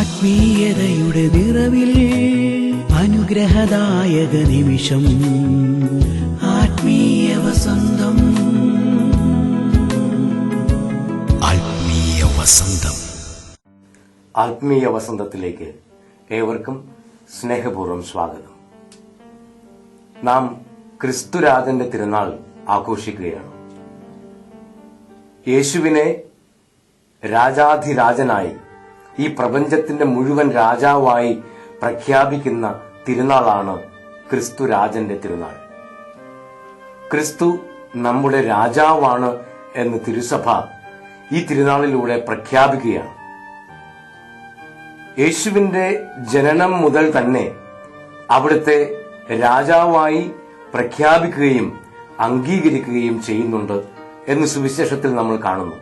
ആത്മീയതയുടെ നിറവിൽ അനുഗ്രഹദായക നിമിഷം. ആത്മീയ വസന്തം. ആത്മീയ വസന്തം. ആത്മീയ വസന്തത്തിലേക്ക് ഏവർക്കും സ്നേഹപൂർവ്വം സ്വാഗതം. നാം ക്രിസ്തുരാജന്റെ തിരുനാൾ ആഘോഷിക്കുകയാണ്. യേശുവിനെ രാജാധിരാജനായി, ഈ പ്രപഞ്ചത്തിന്റെ മുഴുവൻ രാജാവായി പ്രഖ്യാപിക്കുന്ന തിരുനാളാണ് ക്രിസ്തുരാജന്റെ തിരുനാൾ. ക്രിസ്തു നമ്മുടെ രാജാവാണ് എന്ന് തിരുസഭ ഈ തിരുനാളിലൂടെ പ്രഖ്യാപിക്കുകയാണ്. യേശുവിന്റെ ജനനം മുതൽ തന്നെ അവിടുത്തെ രാജാവായി പ്രഖ്യാപിക്കുകയും അംഗീകരിക്കുകയും ചെയ്യുന്നുണ്ട് എന്ന് സുവിശേഷത്തിൽ നമ്മൾ കാണുന്നു.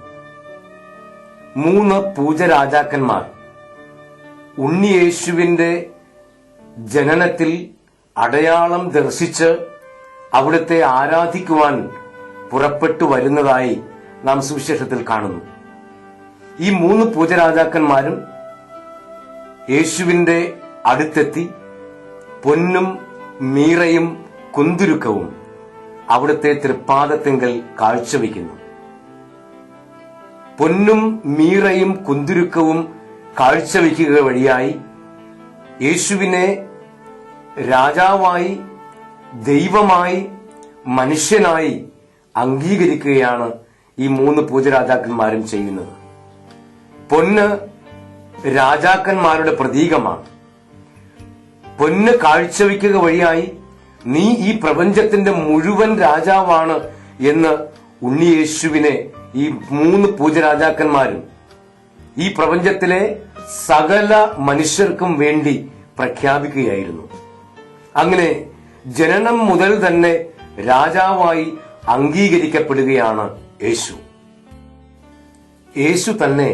3 പൂജരാജാക്കന്മാർ ഉണ്ണിയേശുവിന്റെ ജനനത്തിൽ അടയാളം ദർശിച്ച് അവിടുത്തെ ആരാധിക്കുവാൻ പുറപ്പെട്ടു വരുന്നതായി നാം സുവിശേഷത്തിൽ കാണുന്നു. ഈ 3 പൂജരാജാക്കന്മാരും യേശുവിന്റെ അടുത്തെത്തി പൊന്നും മീറയും കുന്തുരുക്കവും അവിടുത്തെ തൃപ്പാദത്തിങ്കൽ കാഴ്ചവെക്കുന്നു. പൊന്നും മീറയും കുന്തുരുക്കവും കാഴ്ചവെക്കുക വഴിയായി യേശുവിനെ രാജാവായി, ദൈവമായി, മനുഷ്യനായി അംഗീകരിക്കുകയാണ് ഈ 3 പൂജരാജാക്കന്മാരും ചെയ്യുന്നത്. പൊന്ന് രാജാക്കന്മാരുടെ പ്രതീകമാണ്. പൊന്ന് കാഴ്ചവെക്കുക വഴിയായി നീ ഈ പ്രപഞ്ചത്തിന്റെ മുഴുവൻ രാജാവാണ് എന്ന് ഉണ്ണിയേശുവിനെ ഈ 3 പൂജരാജാക്കന്മാരും ഈ പ്രപഞ്ചത്തിലെ സകല മനുഷ്യർക്കും വേണ്ടി പ്രഖ്യാപിക്കുകയായിരുന്നു. അങ്ങനെ ജനനം മുതൽ തന്നെ രാജാവായി അംഗീകരിക്കപ്പെടുകയാണ് യേശു. യേശു തന്നെ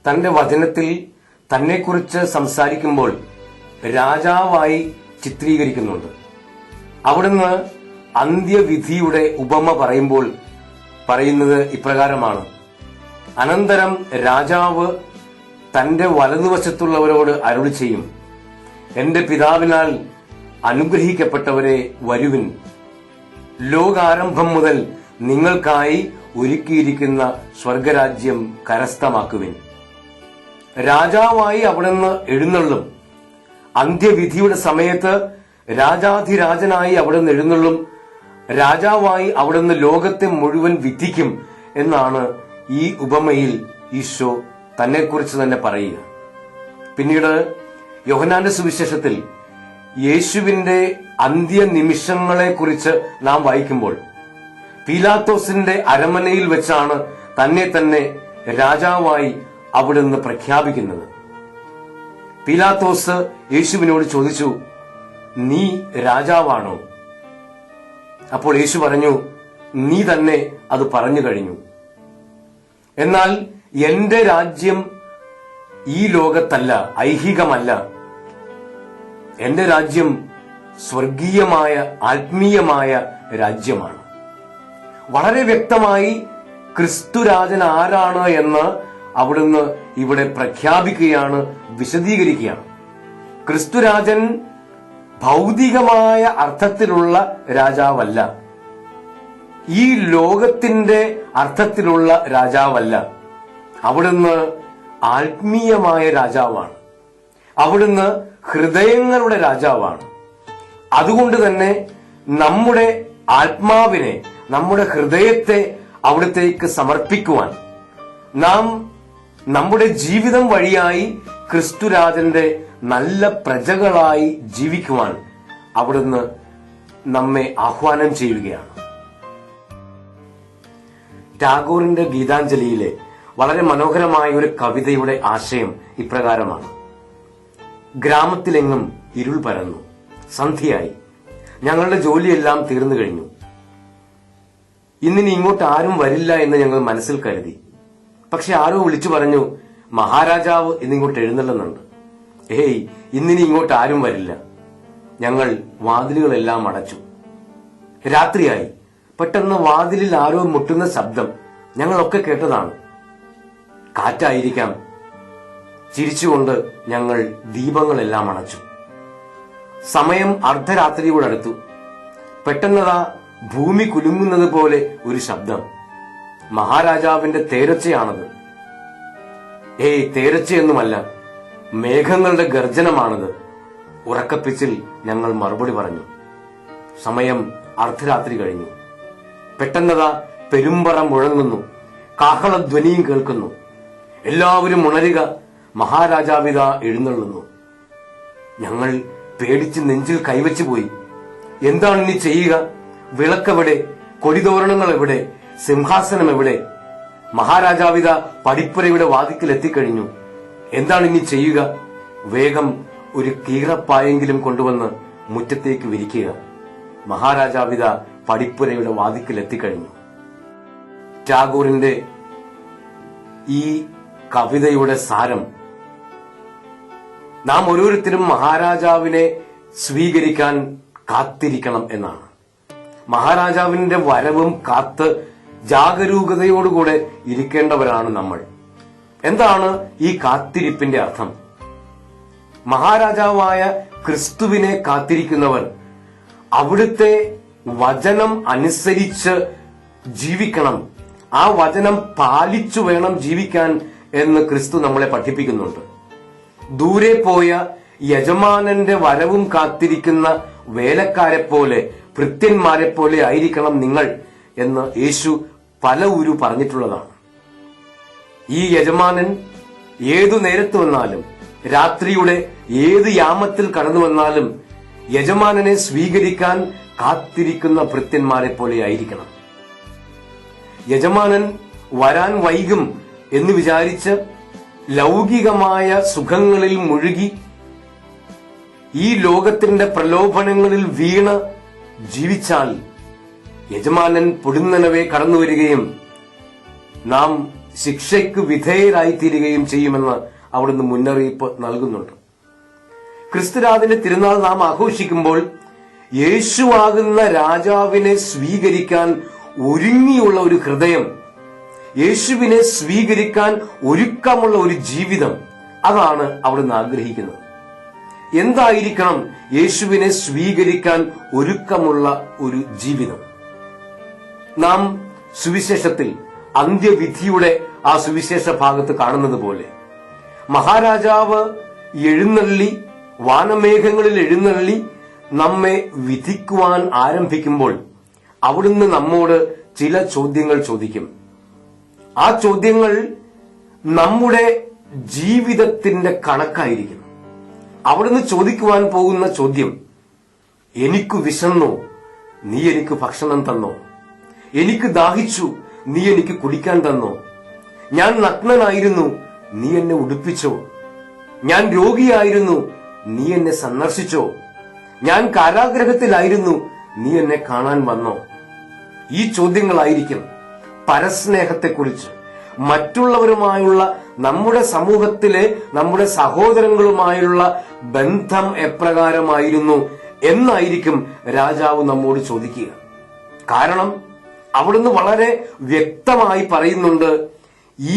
തന്റെ വചനത്തിൽ തന്നെക്കുറിച്ച് സംസാരിക്കുമ്പോൾ രാജാവായി ചിത്രീകരിക്കുന്നുണ്ട്. അവിടുന്ന് അന്ത്യവിധിയുടെ ഉപമ പറയുമ്പോൾ പറയുന്നത് ഇപ്രകാരമാണ്: അനന്തരം രാജാവ് തന്റെ വലതുവശത്തുള്ളവരോട് അരുളി ചെയ്യും, എന്റെ പിതാവിനാൽ അനുഗ്രഹിക്കപ്പെട്ടവരെ വരുവിൻ, ലോകാരംഭം മുതൽ നിങ്ങൾക്കായി ഒരുക്കിയിരിക്കുന്ന സ്വർഗരാജ്യം കരസ്ഥമാക്കുവിൻ. രാജാവായി അവിടുന്ന് എഴുന്നള്ളും. അന്ത്യവിധിയുടെ സമയത്ത് രാജാധിരാജനായി അവിടുന്ന് എഴുന്നള്ളും. രാജാവായി അവിടുന്ന് ലോകത്തെ മുഴുവൻ വിധിക്കും എന്നാണ് ഈ ഉപമയിൽ ഈശോ തന്നെക്കുറിച്ച് തന്നെ പറയുക. പിന്നീട് യോഹന്നാന്റെ സുവിശേഷത്തിൽ യേശുവിന്റെ അന്ത്യനിമിഷങ്ങളെക്കുറിച്ച് നാം വായിക്കുമ്പോൾ പീലാത്തോസിന്റെ അരമനയിൽ വെച്ചാണ് തന്നെ രാജാവായി അവിടുന്ന് പ്രഖ്യാപിക്കുന്നത്. പീലാത്തോസ് യേശുവിനോട് ചോദിച്ചു, നീ രാജാവാണോ? അപ്പോൾ യേശു പറഞ്ഞു, നീ തന്നെ അത് പറഞ്ഞു കഴിഞ്ഞു. എന്നാൽ എന്റെ രാജ്യം ഈ ലോകത്തല്ല, ഐഹികമല്ല. എന്റെ രാജ്യം സ്വർഗീയമായ, ആത്മീയമായ രാജ്യമാണ്. വളരെ വ്യക്തമായി ക്രിസ്തുരാജൻ ആരാണ് എന്ന് അവിടുന്ന് ഇവിടെ പ്രഖ്യാപിക്കുകയാണ്, വിശദീകരിക്കുകയാണ്. ക്രിസ്തുരാജൻ ഭൗതികമായ അർത്ഥത്തിലുള്ള രാജാവല്ല, ഈ ലോകത്തിന്റെ അർത്ഥത്തിലുള്ള രാജാവല്ല. അവിടുന്ന് ആത്മീയമായ രാജാവാണ്. അവിടുന്ന് ഹൃദയങ്ങളുടെ രാജാവാണ്. അതുകൊണ്ട് തന്നെ നമ്മുടെ ആത്മാവിനെ, നമ്മുടെ ഹൃദയത്തെ അവിടത്തേക്ക് സമർപ്പിക്കുവാൻ, നാം നമ്മുടെ ജീവിതം വഴിയായി ക്രിസ്തുരാജന്റെ നല്ല പ്രജകളായി ജീവിക്കുവാൻ അവിടുന്ന് നമ്മെ ആഹ്വാനം ചെയ്യുകയാണ്. ടാഗോറിന്റെ ഗീതാഞ്ജലിയിലെ വളരെ മനോഹരമായ ഒരു കവിതയുടെ ആശയം ഇപ്രകാരമാണ്: ഗ്രാമത്തിലെങ്ങും ഇരുൾ പരന്നു, സന്ധ്യയായി, ഞങ്ങളുടെ ജോലിയെല്ലാം തീർന്നു കഴിഞ്ഞു. ഇന്നിനി ഇങ്ങോട്ട് ആരും വരില്ല എന്ന് ഞങ്ങൾ മനസ്സിൽ കരുതി. പക്ഷെ ആരോ വിളിച്ചു പറഞ്ഞു, മഹാരാജാവ് ഇന്നിങ്ങോട്ട് എഴുന്നള്ളുന്നുണ്ട്. ഏയ്, ഇന്നിനി ഇങ്ങോട്ട് ആരും വരില്ല. ഞങ്ങൾ വാതിലുകളെല്ലാം അടച്ചു. രാത്രിയായി. പെട്ടെന്ന് വാതിലിൽ ആരോ മുട്ടുന്ന ശബ്ദം ഞങ്ങളൊക്കെ കേട്ടതാണ്. കാറ്റായിരിക്കാം. ചിരിച്ചുകൊണ്ട് ഞങ്ങൾ ദീപങ്ങളെല്ലാം അണച്ചു. സമയം അർദ്ധരാത്രിയോടടുത്തു. പെട്ടെന്നതാ ഭൂമി കുലുങ്ങുന്നത് പോലെ ഒരു ശബ്ദം. മഹാരാജാവിന്റെ തേരച്ചയാണത്. തേരച്ചയൊന്നുമല്ല, മേഘങ്ങളുടെ ഗർജനമാണത്. ഉറക്കപ്പിച്ചിൽ ഞങ്ങൾ മറുപടി പറഞ്ഞു. സമയം അർദ്ധരാത്രി കഴിഞ്ഞു. പെട്ടെന്നതാ പെരുമ്പറ മുഴങ്ങുന്നു, കാഹളധ്വനിയും കേൾക്കുന്നു. എല്ലാവരും ഉണരുക, മഹാരാജാവിത എഴുന്നള്ളുന്നു. ഞങ്ങൾ പേടിച്ച് നെഞ്ചിൽ കൈവച്ചു പോയി. എന്താണ് ഇനി ചെയ്യുക? വിളക്കെവിടെ? കൊടിതോരണങ്ങൾ എവിടെ? സിംഹാസനം എവിടെ? മഹാരാജാവിത പടിപ്പുരയുടെ വാതിക്കൽ എത്തിക്കഴിഞ്ഞു. എന്താണ് ഇനി ചെയ്യുക? വേഗം ഒരു കീറപ്പായെങ്കിലും കൊണ്ടുവന്ന് മുറ്റത്തേക്ക് വിരിക്കുക. മഹാരാജാവിത പടിപ്പുരയുടെ വാതിക്കൽ എത്തിക്കഴിഞ്ഞു. ടാഗോറിന്റെ ഈ കവിതയുടെ സാരം, നാം ഓരോരുത്തരും മഹാരാജാവിനെ സ്വീകരിക്കാൻ കാത്തിരിക്കണം എന്നാണ്. മഹാരാജാവിന്റെ വരവും കാത്ത് ജാഗരൂകതയോടുകൂടെ ഇരിക്കേണ്ടവരാണ് നമ്മൾ. എന്താണ് ഈ കാത്തിരിപ്പിന്റെ അർത്ഥം? മഹാരാജാവായ ക്രിസ്തുവിനെ കാത്തിരിക്കുന്നവർ അവിടുത്തെ വചനം അനുസരിച്ച് ജീവിക്കണം, ആ വചനം പാലിച്ചു വേണം ജീവിക്കാൻ എന്ന് ക്രിസ്തു നമ്മളെ പഠിപ്പിക്കുന്നുണ്ട്. ദൂരെ പോയ യജമാനന്റെ വരവും കാത്തിരിക്കുന്ന വേലക്കാരെ പോലെ, ഭൃത്യന്മാരെ പോലെ ആയിരിക്കണം നിങ്ങൾ എന്ന് യേശു പല ഊരു പറഞ്ഞിട്ടുള്ളതാണ്. ഈ യജമാനൻ ഏതു നേരത്ത് വന്നാലും, രാത്രിയുടെ ഏത് യാമത്തിൽ കടന്നു വന്നാലും യജമാനനെ സ്വീകരിക്കാൻ കാത്തിരിക്കുന്ന ഭൃത്യന്മാരെ പോലെ ആയിരിക്കണം. യജമാനൻ വരാൻ വൈകും എന്ന് വിചാരിച്ച് ലൗകികമായ സുഖങ്ങളിൽ മുഴുകി ഈ ലോകത്തിന്റെ പ്രലോഭനങ്ങളിൽ വീണ് ജീവിച്ചാൽ യജമാനൻ പൊടുന്നനവേ കടന്നുവരികയും നാം ശിക്ഷയ്ക്ക് വിധേയരായിത്തീരുകയും ചെയ്യുമെന്ന് അവിടുന്ന് മുന്നറിയിപ്പ് നൽകുന്നുണ്ട്. ക്രിസ്തുരാജന്റെ തിരുനാൾ നാം ആഘോഷിക്കുമ്പോൾ യേശുവാകുന്ന രാജാവിനെ സ്വീകരിക്കാൻ ഒരുങ്ങിയുള്ള ഒരു ഹൃദയം, യേശുവിനെ സ്വീകരിക്കാൻ ഒരുക്കമുള്ള ഒരു ജീവിതം, അതാണ് അവിടുന്ന് ആഗ്രഹിക്കുന്നത്. എന്തായിരിക്കണം യേശുവിനെ സ്വീകരിക്കാൻ ഒരുക്കമുള്ള ഒരു ജീവിതം? നാം സുവിശേഷത്തിൽ അന്ത്യവിധിയുടെ ആ സുവിശേഷ ഭാഗത്ത് കാണുന്നത് പോലെ മഹാരാജാവ് എഴുന്നള്ളി, വാനമേഘങ്ങളിൽ എഴുന്നള്ളി നമ്മെ വിധിക്കുവാൻ ആരംഭിക്കുമ്പോൾ അവിടുന്ന് നമ്മോട് ചില ചോദ്യങ്ങൾ ചോദിക്കും. ആ ചോദ്യങ്ങൾ നമ്മുടെ ജീവിതത്തിന്റെ കണക്കായിരിക്കും. അവിടുന്ന് ചോദിക്കുവാൻ പോകുന്ന ചോദ്യം, എനിക്ക് വിശന്നു, നീ എനിക്ക് ഭക്ഷണം തന്നോ? എനിക്ക് ദാഹിച്ചു, നീ എനിക്ക് കുടിക്കാൻ തന്നോ? ഞാൻ നഗ്നനായിരുന്നു, നീ എന്നെ ഉടുപ്പിച്ചോ? ഞാൻ രോഗിയായിരുന്നു, നീ എന്നെ സന്ദർശിച്ചോ? ഞാൻ കാരാഗ്രഹത്തിലായിരുന്നു, നീ എന്നെ കാണാൻ വന്നോ? ഈ ചോദ്യങ്ങളായിരിക്കും പരസ്നേഹത്തെക്കുറിച്ച്, മറ്റുള്ളവരുമായുള്ള നമ്മുടെ സമൂഹത്തിലെ നമ്മുടെ സഹോദരങ്ങളുമായുള്ള ബന്ധം എപ്രകാരമായിരുന്നു എന്നായിരിക്കും രാജാവ് നമ്മോട് ചോദിക്കുക. കാരണം അവിടുന്ന് വളരെ വ്യക്തമായി പറയുന്നുണ്ട്,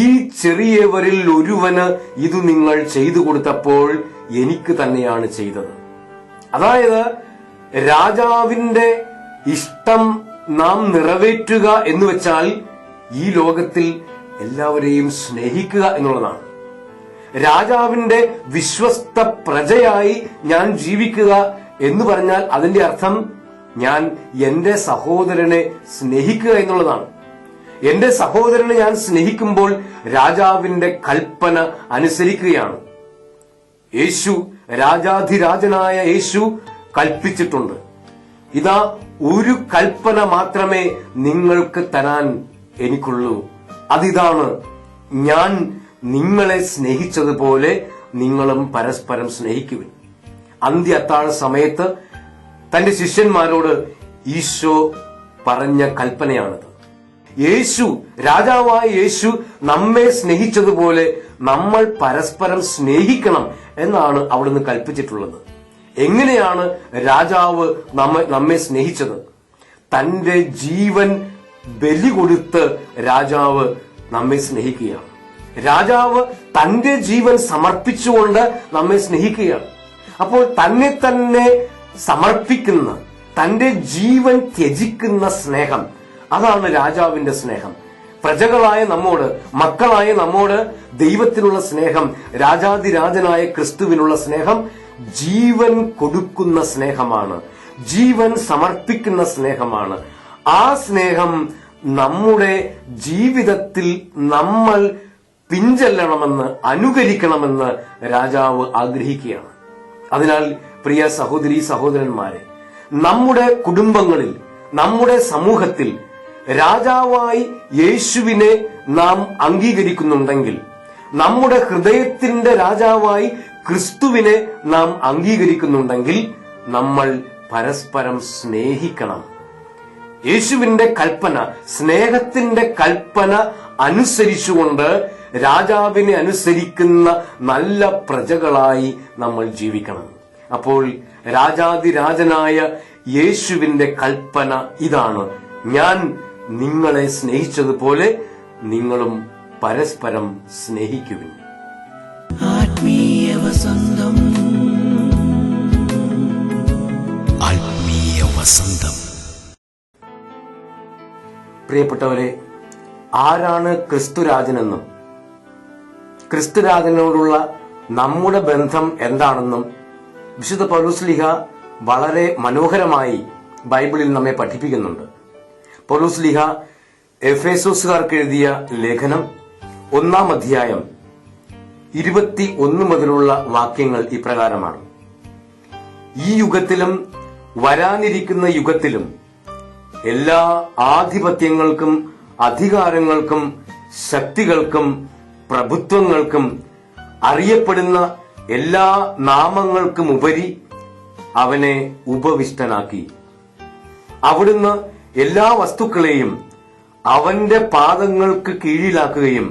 ഈ ചെറിയവരിൽ ഒരുവന് ഇത് നിങ്ങൾ ചെയ്തു കൊടുത്തപ്പോൾ എനിക്ക് തന്നെയാണ് ചെയ്തത്. അതായത് രാജാവിന്റെ ഇഷ്ടം നാം നിറവേറ്റുക എന്ന് വെച്ചാൽ ഈ ലോകത്തിൽ എല്ലാവരെയും സ്നേഹിക്കുക എന്നുള്ളതാണ്. രാജാവിന്റെ വിശ്വസ്ത പ്രജയായി ഞാൻ ജീവിക്കുക എന്ന് പറഞ്ഞാൽ അതിന്റെ അർത്ഥം ഞാൻ എന്റെ സഹോദരനെ സ്നേഹിക്കുക എന്നുള്ളതാണ്. എന്റെ സഹോദരനെ ഞാൻ സ്നേഹിക്കുമ്പോൾ രാജാവിന്റെ കൽപ്പന അനുസരിക്കുകയാണ്. യേശു, രാജാധിരാജനായ യേശു കൽപ്പിച്ചിട്ടുണ്ട്, ഇതാ ഒരു കൽപ്പന മാത്രമേ നിങ്ങൾക്ക് തരാൻ എനിക്കുള്ളൂ. അതിതാണ്, ഞാൻ നിങ്ങളെ സ്നേഹിച്ചതുപോലെ നിങ്ങളും പരസ്പരം സ്നേഹിക്കുവിൻ. അന്ത്യ അത്താഴ സമയത്ത് തന്റെ ശിഷ്യന്മാരോട് ഈശോ പറഞ്ഞ കൽപ്പനയാണത്. യേശു, രാജാവായ യേശു നമ്മെ സ്നേഹിച്ചതുപോലെ നമ്മൾ പരസ്പരം സ്നേഹിക്കണം എന്നാണ് അവിടുന്ന് കൽപ്പിച്ചിട്ടുള്ളത്. എങ്ങനെയാണ് രാജാവ് നമ്മെ സ്നേഹിച്ചത്? തന്റെ ജീവൻ ബലി കൊടുത്ത് രാജാവ് നമ്മെ സ്നേഹിക്കുകയാണ്. രാജാവ് തന്റെ ജീവൻ സമർപ്പിച്ചുകൊണ്ട് നമ്മെ സ്നേഹിക്കുകയാണ്. അപ്പോൾ തന്നെ തന്നെ സമർപ്പിക്കുന്ന, തന്റെ ജീവൻ ത്യജിക്കുന്ന സ്നേഹം, അതാണ് രാജാവിന്റെ സ്നേഹം. പ്രജകളായ നമ്മോട്, മക്കളായ നമ്മോട് ദൈവത്തിനുള്ള സ്നേഹം, രാജാതിരാജനായ ക്രിസ്തുവിനുള്ള സ്നേഹം ജീവൻ കൊടുക്കുന്ന സ്നേഹമാണ്, ജീവൻ സമർപ്പിക്കുന്ന സ്നേഹമാണ്. ആ സ്നേഹം നമ്മുടെ ജീവിതത്തിൽ നമ്മൾ പിൻചെല്ലണമെന്ന്, അനുകരിക്കണമെന്ന് രാജാവ് ആഗ്രഹിക്കുകയാണ്. അതിനാൽ പ്രിയ സഹോദരീ സഹോദരന്മാരെ, നമ്മുടെ കുടുംബങ്ങളിൽ, നമ്മുടെ സമൂഹത്തിൽ രാജാവായി യേശുവിനെ നാം അംഗീകരിക്കുന്നുണ്ടെങ്കിൽ, നമ്മുടെ ഹൃദയത്തിന്റെ രാജാവായി ക്രിസ്തുവിനെ നാം അംഗീകരിക്കുന്നുണ്ടെങ്കിൽ, നമ്മൾ പരസ്പരം സ്നേഹിക്കണം. യേശുവിന്റെ കൽപ്പന, സ്നേഹത്തിന്റെ കൽപ്പന അനുസരിച്ചുകൊണ്ട് രാജാവിനെ അനുസരിക്കുന്ന നല്ല പ്രജകളായി നമ്മൾ ജീവിക്കണം. അപ്പോൾ രാജാതിരാജനായ യേശുവിന്റെ കൽപ്പന ഇതാണ്: ഞാൻ നിങ്ങളെ സ്നേഹിച്ചതുപോലെ നിങ്ങളും പരസ്പരം സ്നേഹിക്കുവിൻ. ആത്മീയ വസന്തം, ആത്മീയ വസന്തം. പ്രിയപ്പെട്ടവരെ, ആരാണ് ക്രിസ്തുരാജനെന്നും ക്രിസ്തുരാജനോടുള്ള നമ്മുടെ ബന്ധം എന്താണെന്നും വിശുദ്ധ പൗലോസ്ലീഹ വളരെ മനോഹരമായി ബൈബിളിൽ നമ്മെ പഠിപ്പിക്കുന്നുണ്ട്. പൗലോസ്ലീഹ എഫേസോസുകാർക്ക് എഴുതിയ ലേഖനം 1-ാം അധ്യായം 21 മുതലുള്ള വാക്യങ്ങൾ ഇപ്രകാരമാണ്: ഈ യുഗത്തിലും വരാനിരിക്കുന്ന യുഗത്തിലും എല്ലാ ആധിപത്യങ്ങൾക്കും, അധികാരങ്ങൾക്കും, ശക്തികൾക്കും, പ്രഭുത്വങ്ങൾക്കും, അറിയപ്പെടുന്ന എല്ലാ നാമങ്ങൾക്കും ഉപരി അവനെ ഉപവിഷ്ടനാക്കി. അവിടുന്ന് എല്ലാ വസ്തുക്കളെയും അവന്റെ പാദങ്ങൾക്ക് കീഴിലാക്കുകയും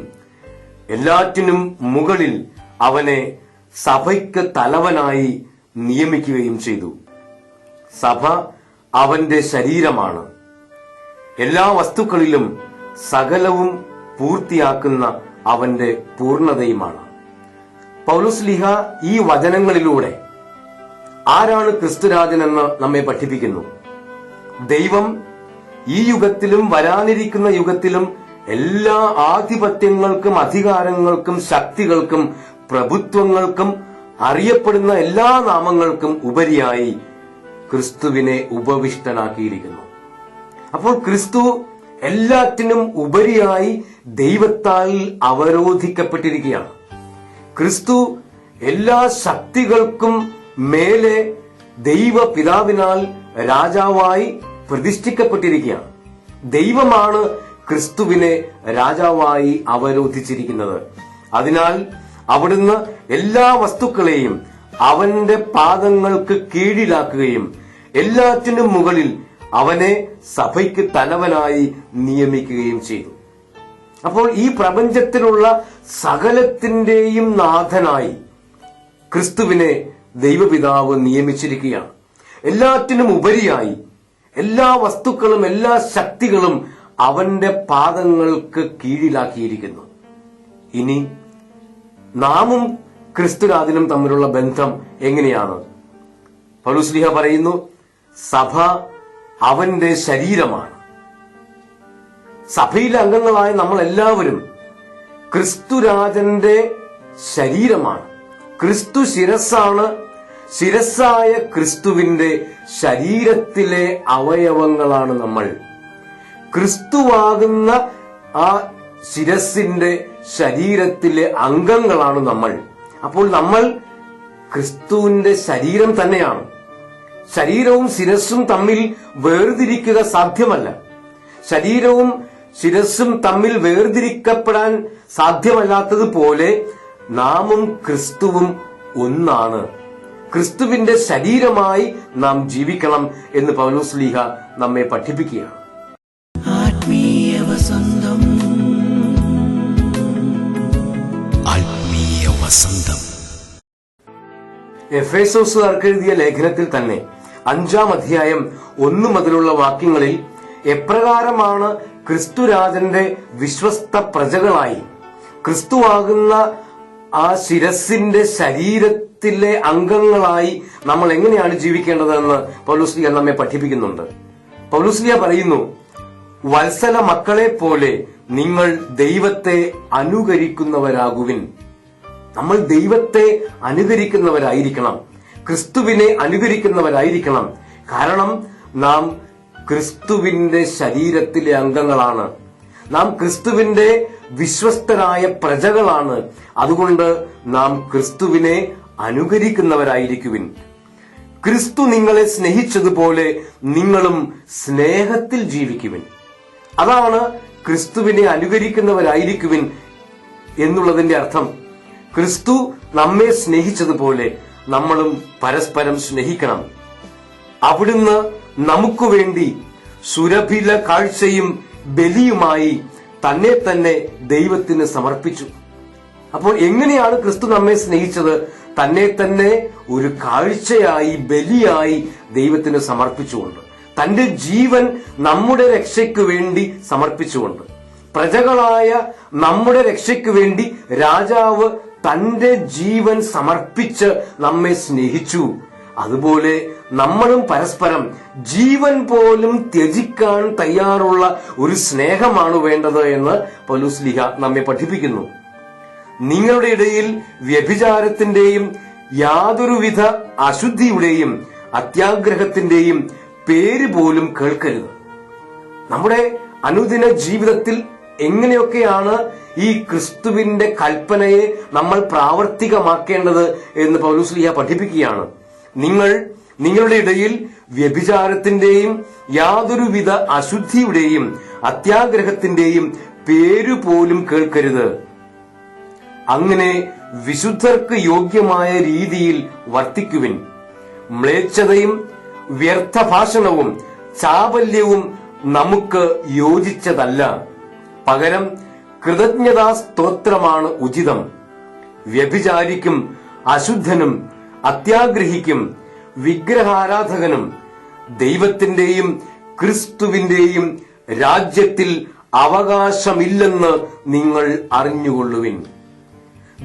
എല്ലാറ്റിനും മുകളിൽ അവനെ സഭയ്ക്ക് തലവനായി നിയമിക്കുകയും ചെയ്തു. സഭ അവന്റെ ശരീരമാണ്, എല്ലാ വസ്തുക്കളിലും സകലവും പൂർത്തിയാക്കുന്ന അവന്റെ പൂർണ്ണതയുമാണ്. പൗലോസ്ലീഹ ഈ വചനങ്ങളിലൂടെ ആരാണ് ക്രിസ്തുരാജനെന്ന് നമ്മെ പഠിപ്പിക്കുന്നു. ദൈവം ഈ യുഗത്തിലും വരാനിരിക്കുന്ന യുഗത്തിലും എല്ലാ ആധിപത്യങ്ങൾക്കും, അധികാരങ്ങൾക്കും, ശക്തികൾക്കും, പ്രഭുത്വങ്ങൾക്കും, അറിയപ്പെടുന്ന എല്ലാ നാമങ്ങൾക്കും ഉപരിയായി ക്രിസ്തുവിനെ ഉപവിഷ്ടനാക്കിയിരിക്കുന്നു. അപ്പോൾ ക്രിസ്തു എല്ലാറ്റിനും ഉപരിയായി ദൈവത്താൽ അവരോധിക്കപ്പെട്ടിരിക്കുകയാണ്. ക്രിസ്തു എല്ലാ ശക്തികൾക്കും മേലെ ദൈവപിതാവിനാൽ രാജാവായി പ്രതിഷ്ഠിക്കപ്പെട്ടിരിക്കുകയാണ്. ദൈവമാണ് ക്രിസ്തുവിനെ രാജാവായി അവരോധിച്ചിരിക്കുന്നത്. അതിനാൽ അവിടുന്ന് എല്ലാ വസ്തുക്കളെയും അവന്റെ പാദങ്ങൾക്ക് കീഴിലാക്കുകയും എല്ലാറ്റിനും മുകളിൽ അവനെ സഭയ്ക്ക് തലവനായി നിയമിക്കുകയും ചെയ്തു. അപ്പോൾ ഈ പ്രപഞ്ചത്തിലുള്ള സകലത്തിന്റെയും നാഥനായി ക്രിസ്തുവിനെ ദൈവപിതാവ് നിയമിച്ചിരിക്കുകയാണ്. എല്ലാറ്റിനും ഉപരിയായി എല്ലാ വസ്തുക്കളും, എല്ലാ ശക്തികളും അവന്റെ പാദങ്ങൾക്ക് കീഴിലാക്കിയിരിക്കുന്നു. ഇനി നാമും ക്രിസ്തുരാജനും തമ്മിലുള്ള ബന്ധം എങ്ങനെയാണ്? പൗലോസ്ലീഹ പറയുന്നു, സഭ അവന്റെ ശരീരമാണ്. സഭയിലെ അംഗങ്ങളായ നമ്മൾ എല്ലാവരും ക്രിസ്തുരാജന്റെ ശരീരമാണ്. ക്രിസ്തു ശിരസ്സാണ്. ശിരസ്സായ ക്രിസ്തുവിന്റെ ശരീരത്തിലെ അവയവങ്ങളാണ് നമ്മൾ. ക്രിസ്തുവാകുന്ന ആ ശിരസിന്റെ ശരീരത്തിലെ അംഗങ്ങളാണ് നമ്മൾ. അപ്പോൾ നമ്മൾ ക്രിസ്തുവിന്റെ ശരീരം തന്നെയാണ്. ശരീരവും ശിരസ്സും തമ്മിൽ വേർതിരിക്കുക സാധ്യമല്ല. ശരീരവും ശിരസ്സും തമ്മിൽ വേർതിരിക്കപ്പെടാൻ സാധ്യമല്ലാത്തതുപോലെ നാമും ക്രിസ്തുവും ഒന്നാണ്. ക്രിസ്തുവിന്റെ ശരീരമായി നാം ജീവിക്കണം എന്ന് പൗലോസ്ലീഹ നമ്മെ പഠിപ്പിക്കുകയാണ്. ആത്മീയ വസന്തം, ആത്മീയ വസന്തം. എഫേസോസുകാർക്ക് എഴുതിയ ലേഖനത്തിൽ തന്നെ 5-ാം അധ്യായം 1 മുതലുള്ള വാക്യങ്ങളിൽ എപ്രകാരമാണ് ക്രിസ്തുരാജന്റെ വിശ്വസ്ത പ്രജകളായി ക്രിസ്തുവാകുന്ന ആ ശിരസിന്റെ ശരീരത്തിലെ അംഗങ്ങളായി നമ്മൾ എങ്ങനെയാണ് ജീവിക്കേണ്ടതെന്ന് പൗലോസ്ലീഹ നമ്മെ പഠിപ്പിക്കുന്നുണ്ട്. പൗലോസ്ലീഹ പറയുന്നു, വത്സല മക്കളെ പോലെ നിങ്ങൾ ദൈവത്തെ അനുകരിക്കുന്നവരാകുവിൻ. നമ്മൾ ദൈവത്തെ അനുകരിക്കുന്നവരായിരിക്കണം, ക്രിസ്തുവിനെ അനുകരിക്കുന്നവരായിരിക്കണം. കാരണം നാം ക്രിസ്തുവിന്റെ ശരീരത്തിലെ അംഗങ്ങളാണ്, നാം ക്രിസ്തുവിന്റെ വിശ്വസ്തരായ പ്രജകളാണ്. അതുകൊണ്ട് നാം ക്രിസ്തുവിനെ അനുകരിക്കുന്നവരായിരിക്കുവിൻ. ക്രിസ്തു നിങ്ങളെ സ്നേഹിച്ചതുപോലെ നിങ്ങളും സ്നേഹത്തിൽ ജീവിക്കുവിൻ. അതാണ് ക്രിസ്തുവിനെ അനുകരിക്കുന്നവരായിരിക്കുവിൻ എന്നുള്ളതിന്റെ അർത്ഥം. ക്രിസ്തു നമ്മെ സ്നേഹിച്ചതുപോലെ നമ്മളും പരസ്പരം സ്നേഹിക്കണം. അവിടുന്ന് നമുക്ക് വേണ്ടി സുരഭില കാഴ്ചയും ബലിയുമായി തന്നെ തന്നെ ദൈവത്തിന് സമർപ്പിച്ചു. അപ്പോൾ എങ്ങനെയാണ് ക്രിസ്തു നമ്മെ സ്നേഹിച്ചത്? തന്നെ തന്നെ ഒരു കാഴ്ചയായി, ബലിയായി ദൈവത്തിന് സമർപ്പിച്ചുകൊണ്ട്, തന്റെ ജീവൻ നമ്മുടെ രക്ഷയ്ക്ക് വേണ്ടി സമർപ്പിച്ചുകൊണ്ട്, പ്രജകളായ നമ്മുടെ രക്ഷയ്ക്ക് വേണ്ടി രാജാവ് തന്റെ ജീവൻ സമർപ്പിച്ച് നമ്മെ സ്നേഹിച്ചു. അതുപോലെ നമ്മളും പരസ്പരം ജീവൻ പോലും ത്യജിക്കാൻ തയ്യാറുള്ള ഒരു സ്നേഹമാണ് വേണ്ടത് എന്ന് പൗലോസ്ലീഹ നമ്മെ പഠിപ്പിക്കുന്നു. നിങ്ങളുടെ ഇടയിൽ വ്യഭിചാരത്തിന്റെയും യാതൊരുവിധ അശുദ്ധിയുടെയും അത്യാഗ്രഹത്തിന്റെയും പേര് പോലും കേൾക്കരുത്. നമ്മുടെ അനുദിന ജീവിതത്തിൽ എങ്ങനെയൊക്കെയാണ് ഈ ക്രിസ്തുവിന്റെ കൽപ്പനയെ നമ്മൾ പ്രാവർത്തികമാക്കേണ്ടത് എന്ന് പൗലോസ്ലീഹ പഠിപ്പിക്കുകയാണ്. നിങ്ങളുടെ ഇടയിൽ വ്യഭിചാരത്തിന്റെയും യാതൊരുവിധ അശുദ്ധിയുടെയും അത്യാഗ്രഹത്തിന്റെയും പേരു പോലും കേൾക്കരുത്. അങ്ങനെ വിശുദ്ധർക്ക് യോഗ്യമായ രീതിയിൽ വർത്തിക്കുവിൻ. മ്ലേച്ഛതയും വ്യർത്ഥഭാഷണവും ചാബല്യവും നമുക്ക് യോജിച്ചതല്ല. പകരം കൃതജ്ഞതാ സ്തോത്രമാണ് ഉചിതം. വ്യഭിചാരിക്കും അശുദ്ധനും അത്യാഗ്രഹിക്കും വിഗ്രഹാരാധകനും ദൈവത്തിന്റെയും ക്രിസ്തുവിന്റെയും രാജ്യത്തിൽ അവകാശമില്ലെന്ന് നിങ്ങൾ അറിഞ്ഞുകൊള്ളുവിൻ.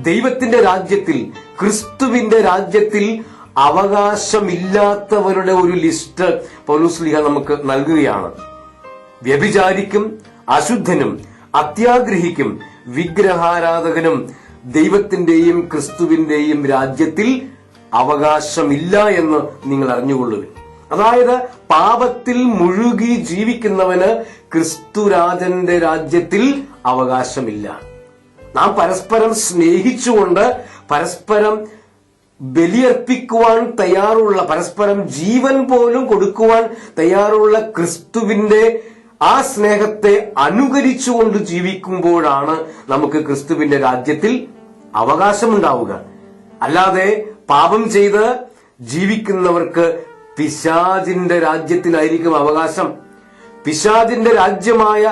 ദൈവത്തിന്റെ രാജ്യത്തിൽ, ക്രിസ്തുവിന്റെ രാജ്യത്തിൽ അവകാശമില്ലാത്തവരുടെ ഒരു ലിസ്റ്റ് പൗലോസ്ലീഹ നമുക്ക് നൽകുകയാണ്. വ്യഭിചാരിക്കും അശുദ്ധനും അത്യാഗ്രഹിക്കും വിഗ്രഹാരാധകനും ദൈവത്തിന്റെയും ക്രിസ്തുവിന്റെയും രാജ്യത്തിൽ അവകാശമില്ല എന്ന് നിങ്ങൾ അറിഞ്ഞുകൊള്ളുവിൻ. അതായത് പാപത്തിൽ മുഴുകി ജീവിക്കുന്നവന് ക്രിസ്തുരാജന്റെ രാജ്യത്തിൽ അവകാശമില്ല. നാം പരസ്പരം സ്നേഹിച്ചുകൊണ്ട് പരസ്പരം ബലിയർപ്പിക്കുവാൻ തയ്യാറുള്ള, പരസ്പരം ജീവൻ പോലും കൊടുക്കുവാൻ തയ്യാറുള്ള ക്രിസ്തുവിന്റെ ആ സ്നേഹത്തെ അനുകരിച്ചുകൊണ്ട് ജീവിക്കുമ്പോഴാണ് നമുക്ക് ക്രിസ്തുവിന്റെ രാജ്യത്തിൽ അവകാശമുണ്ടാവുക. അല്ലാതെ പാപം ചെയ്ത് ജീവിക്കുന്നവർക്ക് പിശാചിന്റെ രാജ്യത്തിനായിരിക്കും അവകാശം. പിശാചിന്റെ രാജ്യമായ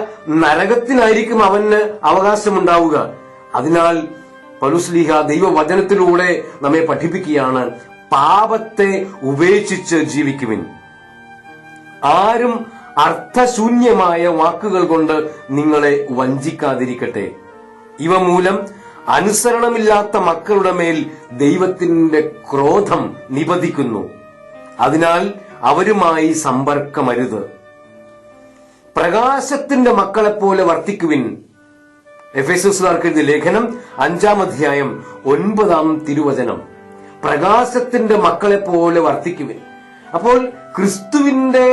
നരകത്തിനായിരിക്കും അവന് അവകാശമുണ്ടാവുക. അതിനാൽ പൗലോസ്ലീഹ ദൈവവചനത്തിലൂടെ നമ്മെ പഠിപ്പിക്കുകയാണ്, പാപത്തെ ഉപേക്ഷിച്ച് ജീവിക്കുവിൻ. ആരും അർത്ഥശൂന്യമായ വാക്കുകൾ കൊണ്ട് നിങ്ങളെ വഞ്ചിക്കാതിരിക്കട്ടെ. ഇവ മൂലം അനുസരണമില്ലാത്ത മക്കളുടെ മേൽ ദൈവത്തിന്റെ ക്രോധം നിപതിക്കുന്നു. അതിനാൽ അവരുമായി സമ്പർക്കമരുത്. പ്രകാശത്തിന്റെ മക്കളെപ്പോലെ വർത്തിക്കുവിൻ. എഫെസോസുകാർക്ക് എഴുതിയ ലേഖനം 5-ാം അധ്യായം 9-ാം തിരുവചനം. പ്രകാശത്തിന്റെ മക്കളെപ്പോലെ വർത്തിക്കുവിൻ. അപ്പോൾ ക്രിസ്തുവിന്റെ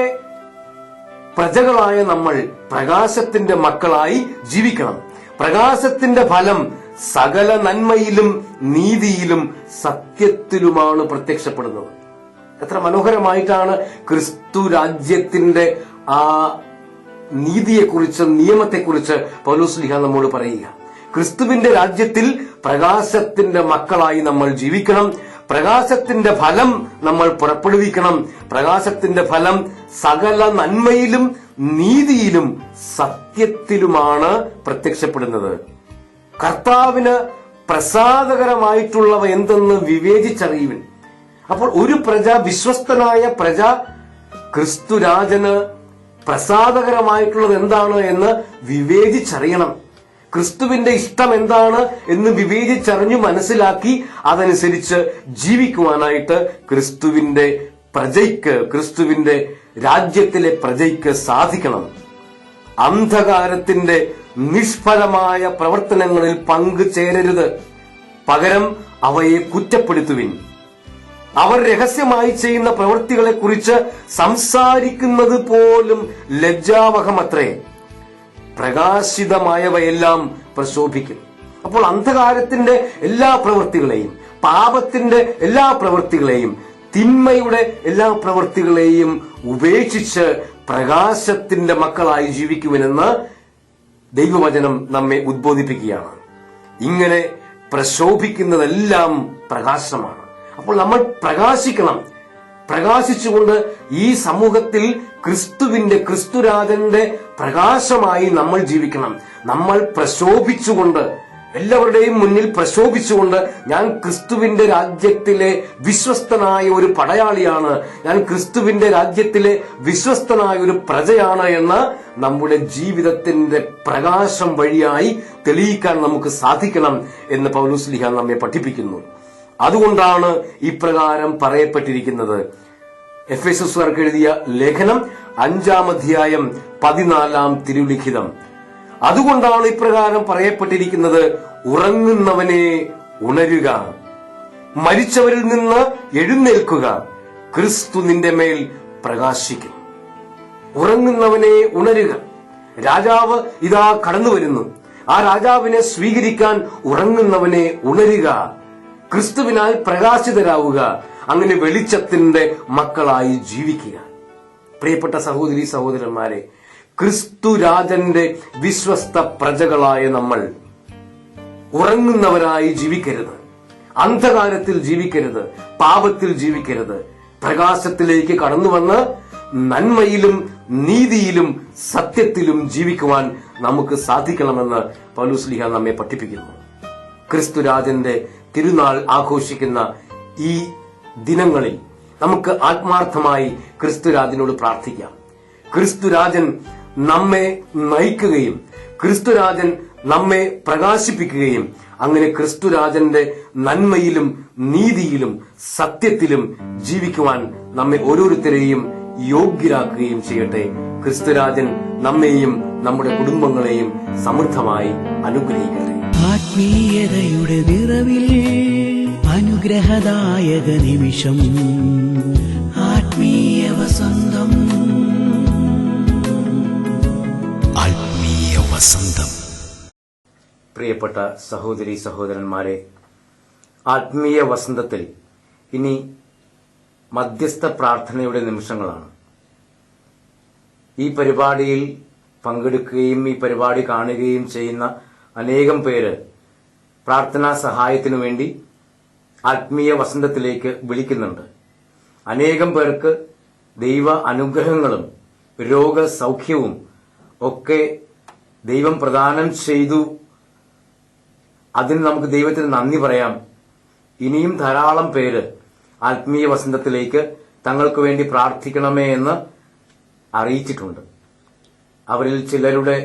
പ്രജകളായ നമ്മൾ പ്രകാശത്തിന്റെ മക്കളായി ജീവിക്കണം. പ്രകാശത്തിന്റെ ഫലം സകല നന്മയിലും നീതിയിലും സത്യത്തിലുമാണ് പ്രത്യക്ഷപ്പെടുന്നത്. എത്ര മനോഹരമായിട്ടാണ് ക്രിസ്തു രാജ്യത്തിന്റെ ആ നീതിയെക്കുറിച്ച്, നിയമത്തെക്കുറിച്ച് പൗലോസ്ലീഹ നമ്മോട് പറയുക. ക്രിസ്തുവിന്റെ രാജ്യത്തിൽ പ്രകാശത്തിന്റെ മക്കളായി നമ്മൾ ജീവിക്കണം. പ്രകാശത്തിന്റെ ഫലം നമ്മൾ പുറപ്പെടുവിക്കണം. പ്രകാശത്തിന്റെ ഫലം സകല നന്മയിലും നീതിയിലും സത്യത്തിലുമാണ് പ്രത്യക്ഷപ്പെടുന്നത്. കർത്താവിന് പ്രസാദകരമായിട്ടുള്ളവ എന്തെന്ന് വിവേചിച്ചറിയുവിൻ. അപ്പോൾ ഒരു പ്രജ, വിശ്വസ്തനായ പ്രജ, ക്രിസ്തുരാജന് പ്രസാദകരമായിട്ടുള്ളത് എന്താണ് എന്ന് വിവേചിച്ചറിയണം. ക്രിസ്തുവിന്റെ ഇഷ്ടം എന്താണ് എന്ന് വിവേചിച്ചറിഞ്ഞു മനസ്സിലാക്കി അതനുസരിച്ച് ജീവിക്കുവാനായിട്ട് ക്രിസ്തുവിന്റെ രാജ്യത്തിലെ പ്രജയ്ക്ക് സാധിക്കണം. അന്ധകാരത്തിന്റെ നിഷ്ഫലമായ പ്രവർത്തനങ്ങളിൽ പങ്കുചേരരുത്. പകരം അവയെ കുറ്റപ്പെടുത്തുവിൻ. അവർ രഹസ്യമായി ചെയ്യുന്ന പ്രവൃത്തികളെ കുറിച്ച് സംസാരിക്കുന്നത് പോലും ലജ്ജാവഹമത്രേ. പ്രകാശിതമായവയെല്ലാം പ്രശോഭിക്കും. അപ്പോൾ അന്ധകാരത്തിന്റെ എല്ലാ പ്രവൃത്തികളെയും, പാപത്തിന്റെ എല്ലാ പ്രവൃത്തികളെയും, തിന്മയുടെ എല്ലാ പ്രവൃത്തികളെയും ഉപേക്ഷിച്ച് പ്രകാശത്തിന്റെ മക്കളായി ജീവിക്കുവാനെന്ന് ദൈവവചനം നമ്മെ ഉദ്ബോധിപ്പിക്കുകയാണ്. ഇങ്ങനെ പ്രശോഭിക്കുന്നതെല്ലാം പ്രകാശമാണ്. അപ്പോൾ നമ്മൾ പ്രകാശിക്കണം. പ്രകാശിച്ചുകൊണ്ട് ഈ സമൂഹത്തിൽ ക്രിസ്തുരാജന്റെ പ്രകാശമായി നമ്മൾ ജീവിക്കണം. നമ്മൾ പ്രശോഭിച്ചുകൊണ്ട്, എല്ലാവരുടെയും മുന്നിൽ പ്രശോഭിച്ചുകൊണ്ട്, ഞാൻ ക്രിസ്തുവിന്റെ രാജ്യത്തിലെ വിശ്വസ്തനായ ഒരു പടയാളിയാണ്, ഞാൻ ക്രിസ്തുവിന്റെ രാജ്യത്തിലെ വിശ്വസ്തനായ ഒരു പ്രജയാണ് എന്ന് നമ്മുടെ ജീവിതത്തിന്റെ പ്രകാശം വഴിയായി തെളിയിക്കാൻ നമുക്ക് സാധിക്കണം എന്ന് പൗലോസ്ലീഹ നമ്മെ പഠിപ്പിക്കുന്നു. അതുകൊണ്ടാണ് ഇപ്രകാരം പറയപ്പെട്ടിരിക്കുന്നത്. എഫെസോസുകാർക്ക് എഴുതിയ ലേഖനം 5-ാം അധ്യായം 14-ാം തിരുലിഖിതം. അതുകൊണ്ടാണ് ഇപ്രകാരം പറയപ്പെട്ടിരിക്കുന്നത്: ഉറങ്ങുന്നവനെ ഉണരുക, മരിച്ചവരിൽ നിന്ന് എഴുന്നേൽക്കുക, ക്രിസ്തു നിന്റെ മേൽ പ്രകാശിക്കും. ഉറങ്ങുന്നവനെ ഉണരുക. രാജാവ് ഇതാ കടന്നു വരുന്നു. ആ രാജാവിനെ സ്വീകരിക്കാൻ ഉറങ്ങുന്നവനെ ഉണരുക. ക്രിസ്തുവിനാൽ പ്രകാശിതരാവുക. അങ്ങനെ വെളിച്ചത്തിന്റെ മക്കളായി ജീവിക്കുക. പ്രിയപ്പെട്ട സഹോദരീ സഹോദരന്മാരെ, ക്രിസ്തുരാജന്റെ വിശ്വസ്ത പ്രജകളായ നമ്മൾ ഉറങ്ങുന്നവരായി ജീവിക്കരുത്. അന്ധകാരത്തിൽ ജീവിക്കരുത്. പാപത്തിൽ ജീവിക്കരുത്. പ്രകാശത്തിലേക്ക് കടന്നുവന്ന് നന്മയിലും നീതിയിലും സത്യത്തിലും ജീവിക്കുവാൻ നമുക്ക് സാധിക്കണമെന്ന് പൗലോസ്ലീഹ നമ്മെ പഠിപ്പിക്കുന്നു. ക്രിസ്തുരാജന്റെ തിരുനാൾ ആഘോഷിക്കുന്ന ഈ ദിനങ്ങളിൽ നമുക്ക് ആത്മാർത്ഥമായി ക്രിസ്തുരാജനോട് പ്രാർത്ഥിക്കാം. ക്രിസ്തുരാജൻ നമ്മെ നയിക്കുകയും ക്രിസ്തുരാജൻ നമ്മെ പ്രകാശിപ്പിക്കുകയും അങ്ങനെ ക്രിസ്തുരാജന്റെ നന്മയിലും നീതിയിലും സത്യത്തിലും ജീവിക്കുവാൻ നമ്മെ ഓരോരുത്തരെയും യോഗ്യരാക്കുകയും ചെയ്യട്ടെ. ക്രിസ്തുരാജൻ നമ്മെയും നമ്മുടെ കുടുംബങ്ങളെയും സമൃദ്ധമായി അനുഗ്രഹിക്കട്ടെ. ആത്മീയതയുടെ നിറവിൽ അനുഗ്രഹദായക നിമിഷം, ആത്മീയ വസന്തം. ആത്മീയ വസന്തം. പ്രിയപ്പെട്ട സഹോദരി സഹോദരന്മാരെ, ആത്മീയ വസന്തത്തിൽ ഇനി മധ്യസ്ഥ പ്രാർത്ഥനയുടെ നിമിഷങ്ങളാണ്. ഈ പരിപാടിയിൽ പങ്കെടുക്കുകയും ഈ പരിപാടി കാണുകയും ചെയ്യുന്ന അനേകം പേര് പ്രാർത്ഥനാ സഹായത്തിനു വേണ്ടി ആത്മീയ വസന്തത്തിലേക്ക് വിളിക്കുന്നുണ്ട്. അനേകം പേർക്ക് ദൈവ അനുഗ്രഹങ്ങളും രോഗസൗഖ്യവും ഒക്കെ ദൈവം പ്രദാനം ചെയ്തു. അതിന് നമുക്ക് ദൈവത്തിന് നന്ദി പറയാം. ഇനിയും ധാരാളം പേര് ആത്മീയ വസന്തത്തിലേക്ക് തങ്ങൾക്ക് വേണ്ടി പ്രാർത്ഥിക്കണമേ എന്ന് അറിയിച്ചിട്ടുണ്ട്. അവരിൽ ചിലരുടെ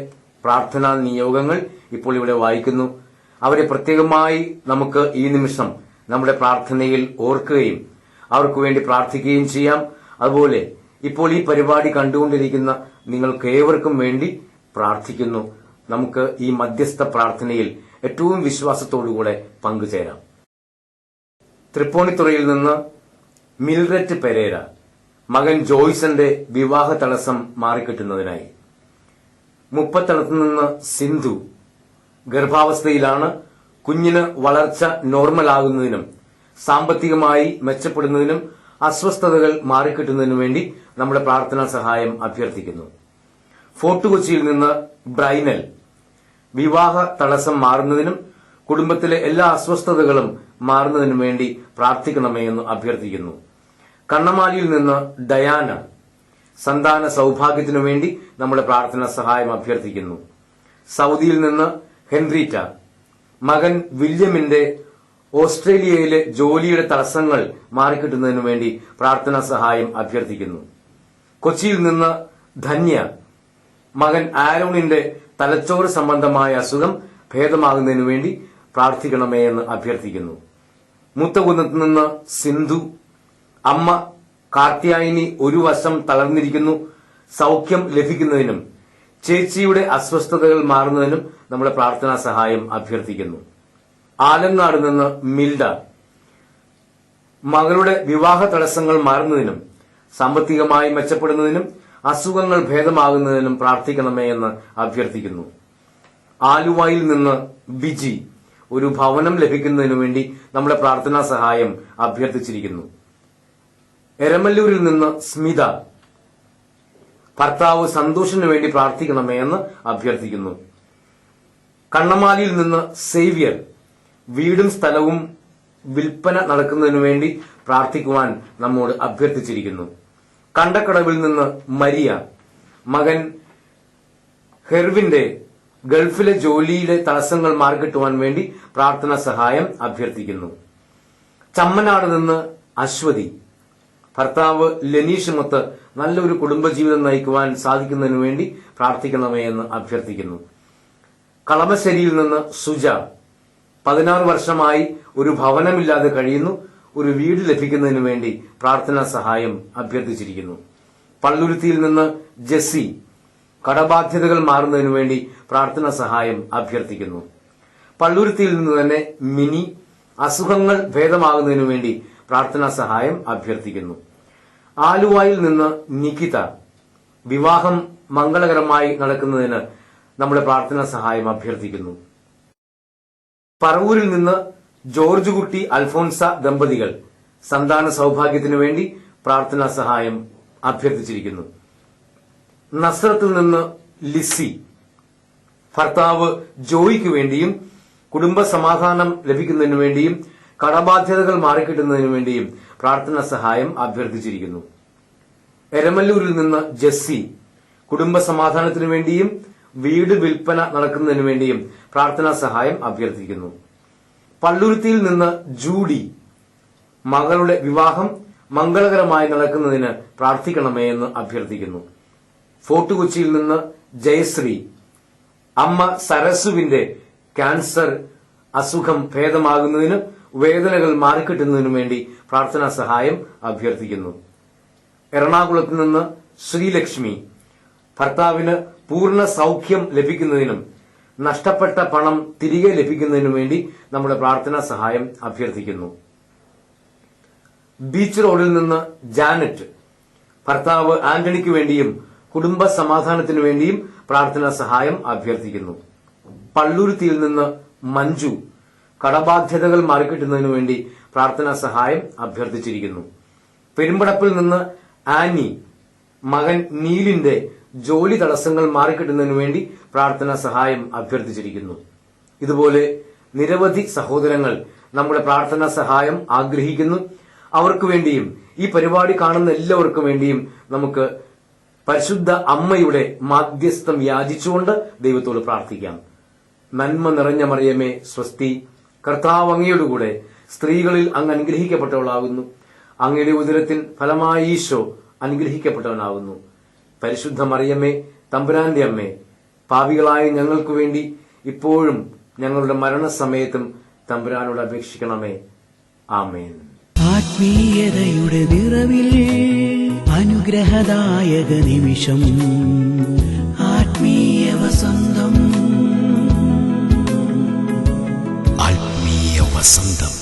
പ്രാർത്ഥനാ നിയോഗങ്ങൾ ഇപ്പോൾ ഇവിടെ വായിക്കുന്നു. അവരെ പ്രത്യേകമായി നമുക്ക് ഈ നിമിഷം നമ്മുടെ പ്രാർത്ഥനയിൽ ഓർക്കുകയും അവർക്ക് വേണ്ടി പ്രാർത്ഥിക്കുകയും ചെയ്യാം. അതുപോലെ ഇപ്പോൾ ഈ പരിപാടി കണ്ടുകൊണ്ടിരിക്കുന്ന നിങ്ങൾക്ക് ഏവർക്കും വേണ്ടി പ്രാർത്ഥിക്കുന്നു. നമുക്ക് ഈ മധ്യസ്ഥ പ്രാർത്ഥനയിൽ ഏറ്റവും വിശ്വാസത്തോടുകൂടെ പങ്കുചേരാം. തൃപ്പൂണിത്തുറയിൽ നിന്ന് മിൽററ്റ് പെരേര മകൻ ജോയ്സന്റെ വിവാഹ തടസ്സം മാറിക്കിട്ടുന്നതിനായി. മുപ്പത്തളത്തു നിന്ന് സിന്ധു ഗർഭാവസ്ഥയിലാണ്. കുഞ്ഞിന് വളർച്ച നോർമലാകുന്നതിനും സാമ്പത്തികമായി മെച്ചപ്പെടുന്നതിനും അസ്വസ്ഥതകൾ മാറിക്കിട്ടുന്നതിനും വേണ്ടി നമ്മുടെ പ്രാർത്ഥനാ സഹായം അഭ്യർത്ഥിക്കുന്നു. ഫോർട്ട് കൊച്ചിയിൽ നിന്ന് ബ്രൈനൽ വിവാഹ തടസ്സം മാറുന്നതിനും കുടുംബത്തിലെ എല്ലാ അസ്വസ്ഥതകളും മാറുന്നതിനും വേണ്ടി പ്രാർത്ഥിക്കണമേ എന്ന് അഭ്യർത്ഥിക്കുന്നു. കണ്ണമാലിയിൽ നിന്ന് ഡയാന സന്താന സൌഭാഗ്യത്തിനു വേണ്ടി നമ്മുടെ പ്രാർത്ഥനാ സഹായം അഭ്യർത്ഥിക്കുന്നു. സൌദിയിൽ നിന്ന് ഹെൻറിറ്റ മകൻ വില്യമിന്റെ ഓസ്ട്രേലിയയിലെ ജോലിയുടെ തടസ്സങ്ങൾ മാറിക്കിട്ടുന്നതിനു വേണ്ടി പ്രാർത്ഥനാ സഹായം അഭ്യർത്ഥിക്കുന്നു. കൊച്ചിയിൽ നിന്ന് ധന്യ മകൻ ആരോണിന്റെ തലച്ചോറ് സംബന്ധമായ അസുഖം ഭേദമാകുന്നതിനു വേണ്ടി പ്രാർത്ഥിക്കണമേ എന്ന് അഭ്യർത്ഥിക്കുന്നു. മുത്തകുന്നത്ത് നിന്ന് സിന്ധു, അമ്മ കാർത്യായനി ഒരു വശം തളർന്നിരിക്കുന്നു, സൗഖ്യം ലഭിക്കുന്നതിനും ചേച്ചിയുടെ അസ്വസ്ഥതകൾ മാറുന്നതിനും നമ്മുടെ പ്രാർത്ഥനാ സഹായം അഭ്യർത്ഥിക്കുന്നു. ആലങ്ങാട് നിന്ന് മിൽഡ, മകളുടെ വിവാഹ തടസ്സങ്ങൾ മാറുന്നതിനും സാമ്പത്തികമായി മെച്ചപ്പെടുന്നതിനും അസുഖങ്ങൾ ഭേദമാകുന്നതിനും പ്രാർത്ഥിക്കണമേ എന്ന് അഭ്യർത്ഥിക്കുന്നു. ആലുവയിൽ നിന്ന് ബിജി, ഒരു ഭവനം ലഭിക്കുന്നതിനു വേണ്ടി നമ്മുടെ പ്രാർത്ഥനാ സഹായം അഭ്യർത്ഥിച്ചിരിക്കുന്നു. എരമല്ലൂരിൽ നിന്ന് സ്മിത, ഭർത്താവ് സന്തോഷിനു വേണ്ടി പ്രാർത്ഥിക്കണമേ എന്ന് അഭ്യർത്ഥിക്കുന്നു. കണ്ണമാലിയിൽ നിന്ന് സേവ്യർ, വീടും സ്ഥലവും വിൽപ്പന നടക്കുന്നതിനു വേണ്ടി പ്രാർത്ഥിക്കുവാൻ നമ്മോട് അഭ്യർത്ഥിച്ചിരിക്കുന്നു. കണ്ടക്കടവിൽ നിന്ന് മരിയ, മകൻ ഹെർവിന്റെ ഗൾഫിലെ ജോലിയിലെ തടസ്സങ്ങൾ മാറിക്കിട്ടുവാൻ വേണ്ടി പ്രാർത്ഥനാ സഹായം അഭ്യർത്ഥിക്കുന്നു. ചമ്മനാട് നിന്ന് അശ്വതി, ഭർത്താവ് ലെനീഷുമൊത്ത് നല്ലൊരു കുടുംബജീവിതം നയിക്കുവാൻ സാധിക്കുന്നതിനു വേണ്ടി പ്രാർത്ഥിക്കണമേ എന്ന് അഭ്യർത്ഥിക്കുന്നു. കളമശ്ശേരിയിൽ നിന്ന് സുജ, 16 വർഷമായി ഒരു ഭവനമില്ലാതെ കഴിയുന്നു, ഒരു വീട് ലഭിക്കുന്നതിനു വേണ്ടി പ്രാർത്ഥനാ സഹായം അഭ്യർത്ഥിച്ചിരിക്കുന്നു. പള്ളുരുത്തിയിൽ നിന്ന് ജെസ്സി, കടബാധ്യതകൾ മാറുന്നതിനു വേണ്ടി പ്രാർത്ഥനാ സഹായം അഭ്യർത്ഥിക്കുന്നു. പള്ളുരുത്തിയിൽ നിന്ന് തന്നെ മിനി, അസുഖങ്ങൾ ഭേദമാകുന്നതിനു വേണ്ടി പ്രാർത്ഥനാ സഹായം അഭ്യർത്ഥിക്കുന്നു. ആലുവയിൽ നിന്ന് നികിത, വിവാഹം മംഗളകരമായി നടക്കുന്നതിന് നമ്മുടെ പ്രാർത്ഥനാ സഹായം അഭ്യർത്ഥിക്കുന്നു. പറവൂരിൽ നിന്ന് ജോർജ് കുട്ടി അൽഫോൻസ ദമ്പതികൾ, സന്താന സൌഭാഗ്യത്തിനു വേണ്ടി പ്രാർത്ഥനാ സഹായം അഭ്യർത്ഥിച്ചിരിക്കുന്നു. നസ്രത്തിൽ നിന്ന് ലിസി, ഭർത്താവ് ജോയിക്ക് വേണ്ടിയും കുടുംബ സമാധാനം ലഭിക്കുന്നതിനു വേണ്ടിയും കടബാധ്യതകൾ മാറിക്കിട്ടുന്നതിനു വേണ്ടിയും പ്രാർത്ഥനാ സഹായം അഭ്യർത്ഥിച്ചിരിക്കുന്നു. എരമല്ലൂരിൽ നിന്ന് ജെസ്സി, കുടുംബ സമാധാനത്തിനു വേണ്ടിയും വീട് വിൽപ്പന നടക്കുന്നതിനു വേണ്ടിയും പ്രാർത്ഥനാ സഹായം അഭ്യർത്ഥിക്കുന്നു. പള്ളുരുത്തിയിൽ നിന്ന് ജൂഡി, മകളുടെ വിവാഹം മംഗളകരമായി നടക്കുന്നതിന് പ്രാർത്ഥിക്കണമേ എന്ന് അഭ്യർത്ഥിക്കുന്നു. ഫോർട്ട് കൊച്ചിയിൽ നിന്ന് ജയശ്രീ, അമ്മ സരസുവിന്റെ ക്യാൻസർ അസുഖം ഭേദമാകുന്നതിനും വേദനകൾ മാറിക്കിട്ടുന്നതിനും വേണ്ടി പ്രാർത്ഥനാ സഹായം അഭ്യർത്ഥിക്കുന്നു. എറണാകുളത്ത് നിന്ന് ശ്രീലക്ഷ്മി, ഭർത്താവിന് പൂർണ്ണ സൗഖ്യം ലഭിക്കുന്നതിനും നഷ്ടപ്പെട്ട പണം തിരികെ ലഭിക്കുന്നതിനും വേണ്ടി നമ്മുടെ പ്രാർത്ഥനാ സഹായം അഭ്യർത്ഥിക്കുന്നു. ബീച്ച് റോഡിൽ നിന്ന് ജാനറ്റ്, ഭർത്താവ് ആന്റണിക്ക് വേണ്ടിയും കുടുംബ സമാധാനത്തിനു വേണ്ടിയും പ്രാർത്ഥനാ സഹായം അഭ്യർത്ഥിക്കുന്നു. പള്ളുരുത്തിയിൽ നിന്ന് മഞ്ജു, കടബാധ്യതകൾ മാറിക്കിട്ടുന്നതിനു വേണ്ടി പ്രാർത്ഥനാ സഹായം അഭ്യർത്ഥിച്ചിരിക്കുന്നു. പെരുമ്പടപ്പിൽ നിന്ന് ആനി, മകൻ നീലിന്റെ ജോലി തടസ്സങ്ങൾ മാറിക്കിട്ടുന്നതിനു വേണ്ടി പ്രാർത്ഥനാ സഹായം അഭ്യർത്ഥിച്ചിരിക്കുന്നു. ഇതുപോലെ നിരവധി സഹോദരങ്ങൾ നമ്മുടെ പ്രാർത്ഥനാ സഹായം ആഗ്രഹിക്കുന്നു. അവർക്ക് വേണ്ടിയും ഈ പരിപാടി കാണുന്ന എല്ലാവർക്കും വേണ്ടിയും നമുക്ക് പരിശുദ്ധ അമ്മയുടെ മാധ്യസ്ഥം യാചിച്ചുകൊണ്ട് ദൈവത്തോട് പ്രാർത്ഥിക്കാം. നന്മ നിറഞ്ഞ മറിയമേ സ്വസ്തി, കർത്താവ് അങ്ങയോടുകൂടെ സ്ത്രീകളിൽ അങ്ങ് അനുഗ്രഹിക്കപ്പെട്ടവളാകുന്നു. അങ്ങയുടെ ഉദരത്തിൻ ഫലമായി ഈശോ അനുഗ്രഹിക്കപ്പെട്ടവനാകുന്നു. പരിശുദ്ധ മറിയമേ, തമ്പുരാന്റെ അമ്മേ, പാപികളായ ഞങ്ങൾക്ക് വേണ്ടി ഇപ്പോഴും ഞങ്ങളുടെ മരണസമയത്തും തമ്പുരാനോട് അപേക്ഷിക്കണമേ. ആമേൻ. ആത്മീയതയുടെ നിറവിൽ അനുഗ്രഹദായക നിമിഷം, ആത്മീയ വസന്തം. ആത്മീയ വസന്തം.